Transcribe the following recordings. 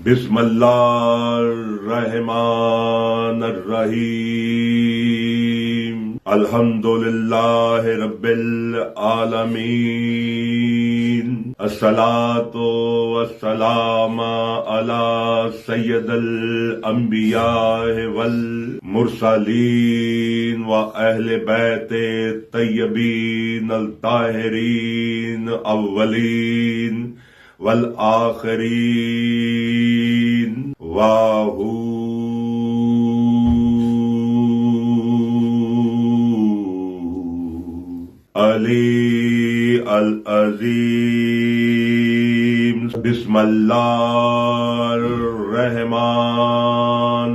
بسم اللہ الرحمن الرحیم الحمدللہ رب العالمین الصلاۃ والسلام علی سید الانبیاء والمرسلین و اہل بیت طیبین الطاہرین اولین والآخرین واہو علی العظیم بسم اللہ الرحمن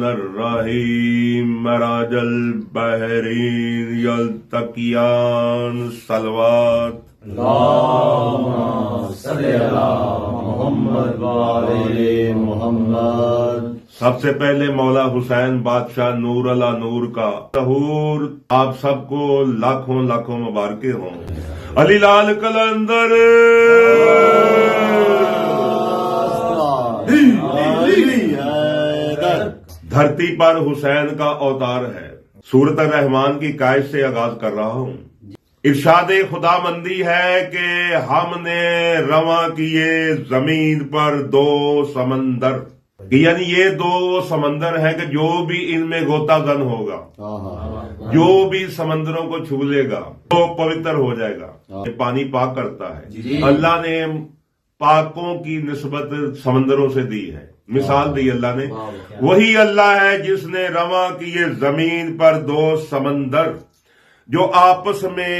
الرحیم مراج البحرین یلتقیان صلوات اللہم صلی علی محمد وعلی محمد۔ سب سے پہلے مولا حسین بادشاہ نور اللہ نور کا ظہور آپ سب کو لاکھوں لاکھوں مبارکیں ہوں۔ علی لال کلندر دھرتی پر حسین کا اوتار ہے۔ سورت الرحمان کی کائش سے آغاز کر رہا ہوں۔ ارشاد خدا مندی ہے کہ ہم نے رواں کیے زمین پر دو سمندر، یعنی یہ دو سمندر ہیں کہ جو بھی ان میں غوطہ زن ہوگا، جو بھی سمندروں کو چھو لے گا وہ پوتر ہو جائے گا۔ یہ پانی پاک کرتا ہے۔ اللہ نے پاکوں کی نسبت سمندروں سے دی ہے، مثال دی اللہ نے۔ وہی اللہ ہے جس نے رواں کیے زمین پر دو سمندر جو آپس میں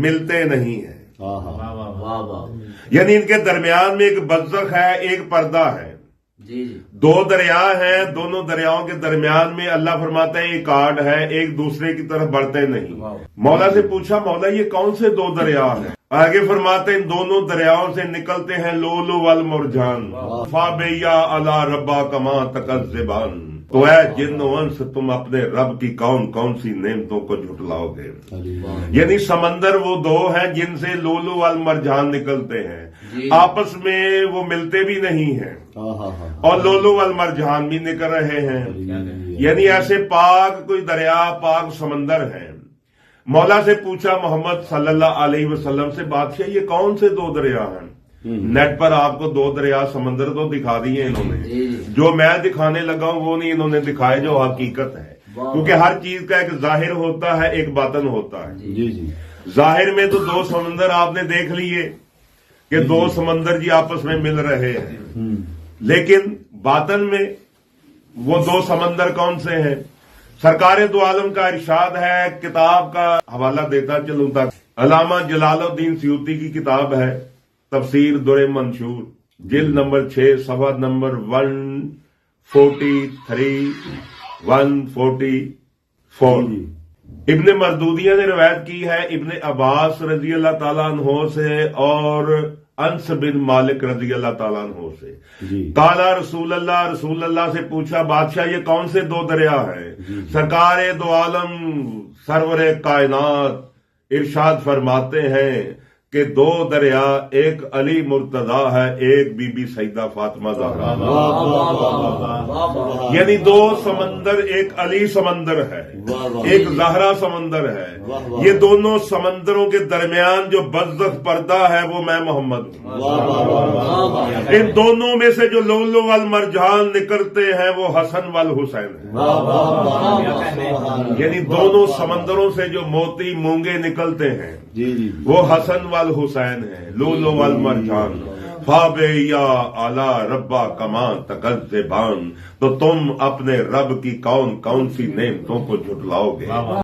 ملتے نہیں ہیں، یعنی ان کے درمیان میں ایک برزخ ہے، ایک پردہ ہے۔ دو دریا ہیں، دونوں دریاؤں کے درمیان میں اللہ فرماتا ہے ایک کاٹ ہے، ایک دوسرے کی طرف بڑھتے نہیں۔ مولا سے پوچھا مولا یہ کون سے دو دریا ہیں؟ آگے فرماتے ہیں ان دونوں دریاؤں سے نکلتے ہیں لولو والمرجان فابیا علی ربا کما تکذبان۔ تو اے جن و انس تم اپنے رب کی کون کون سی نعمتوں کو جھٹلاؤ گے؟ یعنی سمندر وہ دو ہیں جن سے لولو والمرجان نکلتے ہیں، آپس میں وہ ملتے بھی نہیں ہیں اور لولو والمرجان بھی نکل رہے ہیں، یعنی ایسے پاک کوئی دریا پاک سمندر ہیں۔ مولا سے پوچھا محمد صلی اللہ علیہ وسلم سے بادشاہ یہ کون سے دو دریا ہیں؟ نیٹ پر آپ کو دو دریا سمندر تو دکھا دیے انہوں نے، جو میں دکھانے لگا ہوں وہ نہیں انہوں نے دکھائے جو حقیقت ہے، کیونکہ ہر چیز کا ایک ظاہر ہوتا ہے ایک باطن ہوتا ہے۔ ظاہر میں تو دو سمندر آپ نے دیکھ لیے کہ دو سمندر جی آپس میں مل رہے ہیں، لیکن باطن میں وہ دو سمندر کون سے ہیں؟ سرکار دو عالم کا ارشاد ہے، کتاب کا حوالہ دیتا چلوں تک، علامہ جلال الدین سیوطی کی کتاب ہے تفسیر در منشور، جلد نمبر 6 صفحہ نمبر 143 144۔ ابن مردودیہ نے روایت کی ہے ابن عباس رضی اللہ تعالیٰ عنہ سے اور انس بن مالک رضی اللہ تعالیٰ عنہ سے، قال رسول اللہ سے پوچھا بادشاہ یہ کون سے دو دریا ہیں؟ سرکار دو عالم سرور کائنات ارشاد فرماتے ہیں کہ دو دریا ایک علی مرتضی ہے، ایک بی بی سیدہ فاطمہ زہرا، یعنی دو سمندر، ایک علی سمندر ہے ایک زہرا سمندر ہے۔ یہ دونوں سمندروں کے درمیان جو برزخ پردہ ہے وہ میں محمد ہوں۔ ان دونوں میں سے جو لولو والمرجان نکلتے ہیں وہ حسن والحسین ہیں، یعنی دونوں سمندروں سے جو موتی مونگے نکلتے ہیں وہ حسن والحسین ہے، لولو والمرجان فابیا علی ربا کما تکذبان۔ تو تم اپنے رب کی کون کون سی نعمتوں کو جھٹلاؤ گے؟